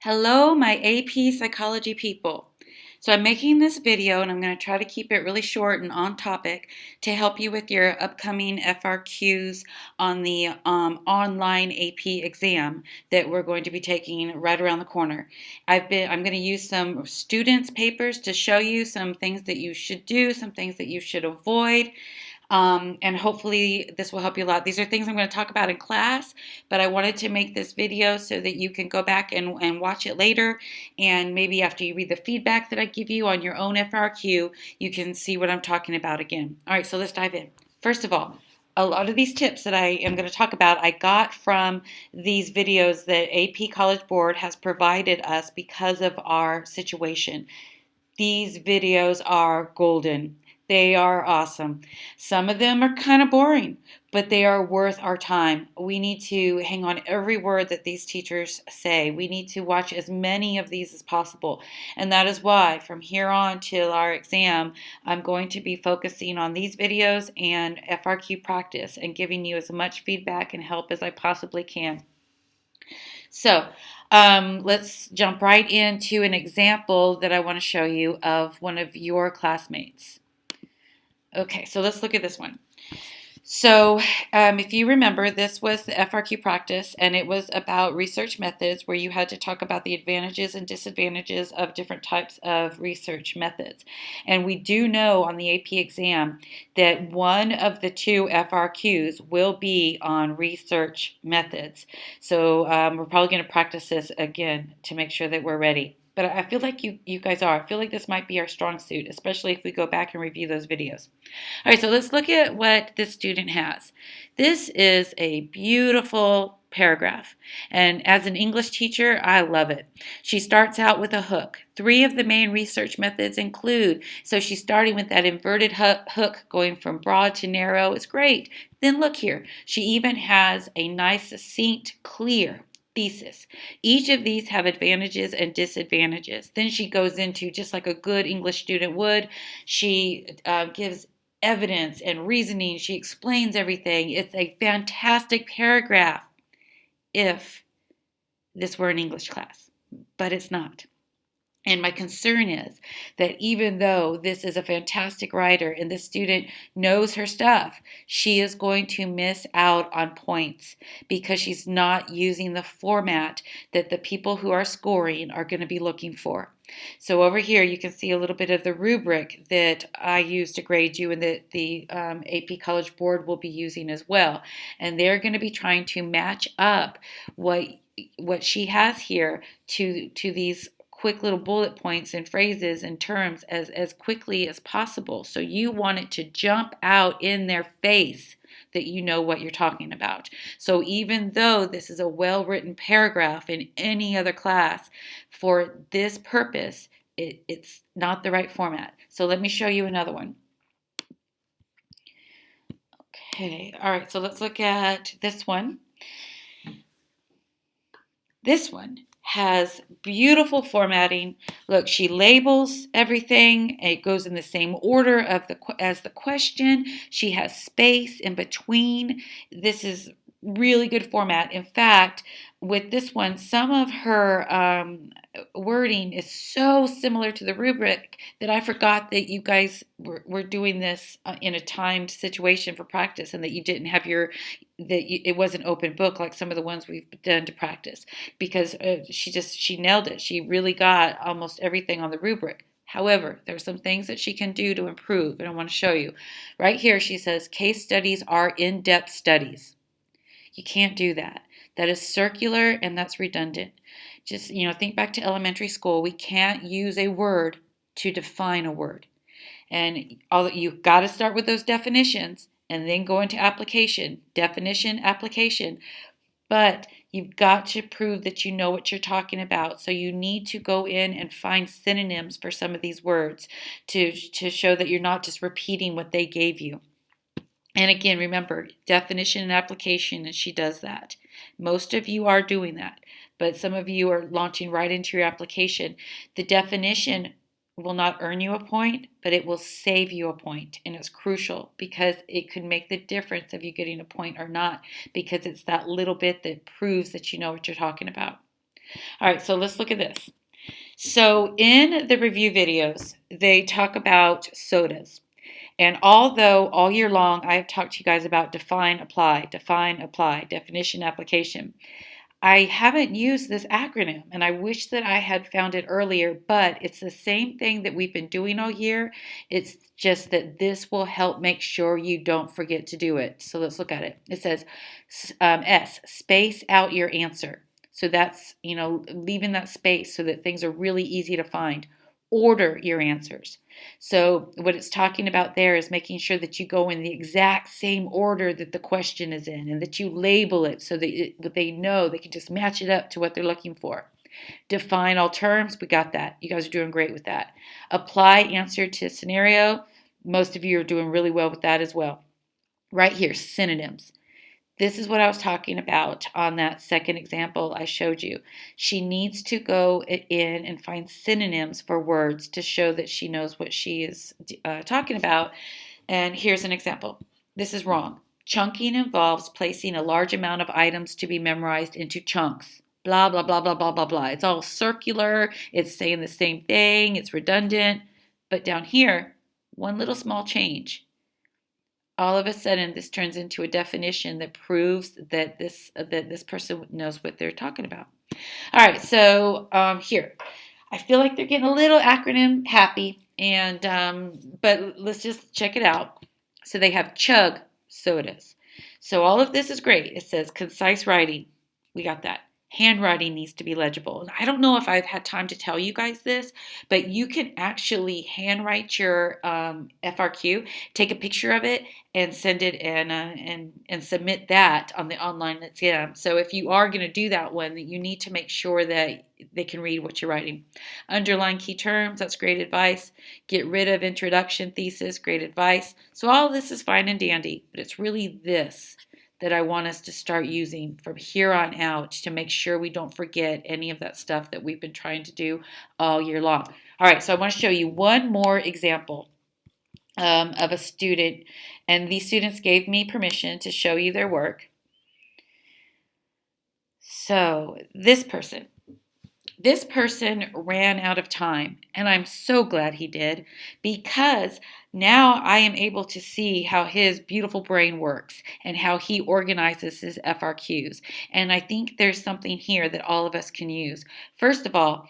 Hello, my AP Psychology people. So I'm making this video and I'm going to try to keep it really short and on topic to help you with your upcoming FRQs on the online AP exam that we're going to be taking right around the corner. I'm going to use some students' papers to show you some things that you should do, some things that you should avoid. And hopefully this will help you a lot. These are things I'm going to talk about in class, but I wanted to make this video so that you can go back and watch it later. And maybe after you read the feedback that I give you on your own FRQ, you can see what I'm talking about again. All right, so let's dive in. First of all, a lot of these tips that I am going to talk about, I got from these videos that AP College Board has provided us because of our situation. These videos are golden. They are awesome. Some of them are kind of boring, but they are worth our time. We need to hang on every word that these teachers say. We need to watch as many of these as possible. And that is why from here on till our exam, I'm going to be focusing on these videos and FRQ practice and giving you as much feedback and help as I possibly can. So let's jump right into an example that I want to show you of one of your classmates. Okay, so let's look at this one. So if you remember, this was the FRQ practice, and it was about research methods where you had to talk about the advantages and disadvantages of different types of research methods. And we do know on the AP exam that one of the two FRQs will be on research methods. So we're probably going to practice this again to make sure that we're ready. But I feel like you guys are. I feel like this might be our strong suit, especially if we go back and review those videos. All right, so let's look at what this student has. This is a beautiful paragraph, and as an English teacher, I love it. She starts out with a hook. 3 of the main research methods include, so she's starting with that inverted hook going from broad to narrow. It's great. Then look here. She even has a nice, succinct, clear thesis. Each of these have advantages and disadvantages. Then she goes into, just like a good English student would, she gives evidence and reasoning. She explains everything. It's a fantastic paragraph if this were an English class, but it's not. And my concern is that even though this is a fantastic writer and this student knows her stuff, she is going to miss out on points because she's not using the format that the people who are scoring are going to be looking for. So over here you can see a little bit of the rubric that I use to grade you and that the AP College Board will be using as well. And they're going to be trying to match up what she has here to these quick little bullet points and phrases and terms as quickly as possible. So you want it to jump out in their face that you know what you're talking about. So even though this is a well-written paragraph in any other class, for this purpose, it's not the right format. So let me show you another one. Okay, all right, so let's look at this one. This one has beautiful formatting. Look, she labels everything. It goes in the same order as the question. She has space in between. This is really good format. In fact, with this one, some of her wording is so similar to the rubric that I forgot that you guys were doing this in a timed situation for practice, and that you didn't have it wasn't open book like some of the ones we've done to practice, because she nailed it. She really got almost everything on the rubric. However, there are some things that she can do to improve, and I want to show you. Right here, she says, case studies are in-depth studies. You can't do that. That is circular and that's redundant. Just, think back to elementary school. We can't use a word to define a word. And you've got to start with those definitions and then go into application. Definition, application. But you've got to prove that you know what you're talking about. So you need to go in and find synonyms for some of these words to show that you're not just repeating what they gave you. And again, remember, definition and application, and she does that. Most of you are doing that, but some of you are launching right into your application. The definition will not earn you a point, but it will save you a point, and it's crucial because it could make the difference of you getting a point or not, because it's that little bit that proves that you know what you're talking about. All right, so let's look at this. So in the review videos, they talk about sodas. And although all year long I have talked to you guys about define, apply, definition, application, I haven't used this acronym, and I wish that I had found it earlier, but it's the same thing that we've been doing all year. It's just that this will help make sure you don't forget to do it. So let's look at it. It says S, space out your answer. So that's, leaving that space so that things are really easy to find. Order your answers. So what it's talking about there is making sure that you go in the exact same order that the question is in, and that you label it so that they know they can just match it up to what they're looking for. Define all terms. We got that. You guys are doing great with that. Apply answer to scenario. Most of you are doing really well with that as well. Right here, synonyms. This is what I was talking about on that second example I showed you. She needs to go in and find synonyms for words to show that she knows what she is talking about. And here's an example. This is wrong. Chunking involves placing a large amount of items to be memorized into chunks. Blah, blah, blah, blah, blah, blah, blah. It's all circular. It's saying the same thing. It's redundant. But down here, one little small change. All of a sudden, this turns into a definition that proves that this person knows what they're talking about. All right, so here, I feel like they're getting a little acronym happy, and but let's just check it out. So they have chug sodas. So all of this is great. It says concise writing. We got that. Handwriting needs to be legible. And I don't know if I've had time to tell you guys this, but you can actually handwrite your FRQ, take a picture of it, and send it and submit that on the online exam. So if you are going to do that one, you need to make sure that they can read what you're writing. Underline key terms, that's great advice. Get rid of introduction, thesis, great advice. So all of this is fine and dandy, but it's really this that I want us to start using from here on out to make sure we don't forget any of that stuff that we've been trying to do all year long. All right, so I want to show you one more example of a student, and these students gave me permission to show you their work. So this person ran out of time, and I'm so glad he did, because now I am able to see how his beautiful brain works and how he organizes his FRQs. And I think there's something here that all of us can use. First of all,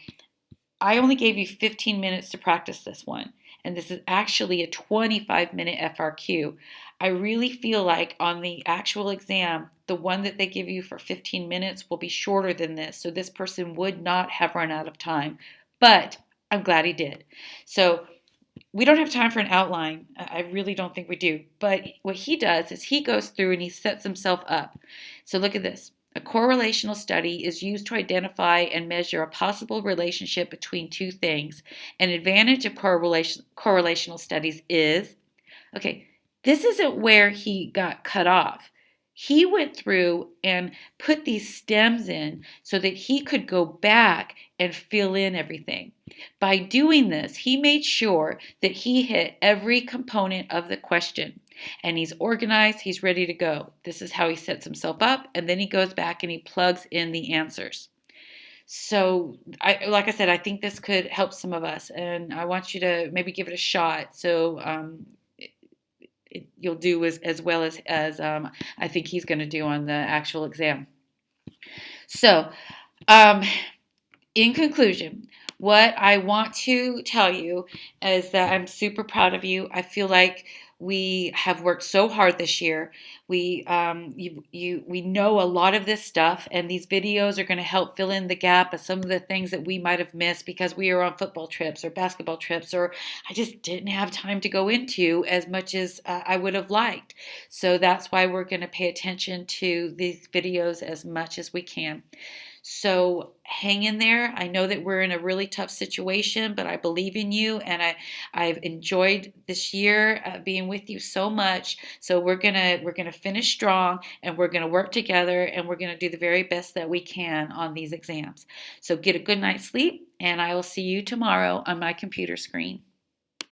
I only gave you 15 minutes to practice this one, and this is actually a 25-minute FRQ. I really feel like on the actual exam, the one that they give you for 15 minutes will be shorter than this, so this person would not have run out of time, but I'm glad he did. So we don't have time for an outline. I really don't think we do, but what he does is he goes through and he sets himself up. So look at this. A correlational study is used to identify and measure a possible relationship between two things. An advantage of correlational studies is, okay, this isn't where he got cut off. He went through and put these stems in so that he could go back and fill in everything. By doing this, he made sure that he hit every component of the question. And he's organized, he's ready to go. This is how he sets himself up, and then he goes back and he plugs in the answers. So, like I said, I think this could help some of us, and I want you to maybe give it a shot. So you'll do as well as I think he's going to do on the actual exam. So, in conclusion, what I want to tell you is that I'm super proud of you. I feel like we have worked so hard this year. We know a lot of this stuff, and these videos are going to help fill in the gap of some of the things that we might have missed because we were on football trips or basketball trips, or I just didn't have time to go into as much as I would have liked. So that's why we're going to pay attention to these videos as much as we can. So hang in there. I know that we're in a really tough situation, but I believe in you, and I've enjoyed this year being with you so much. So we're gonna finish strong, and we're gonna work together, and we're gonna do the very best that we can on these exams. So get a good night's sleep, and I will see you tomorrow on my computer screen.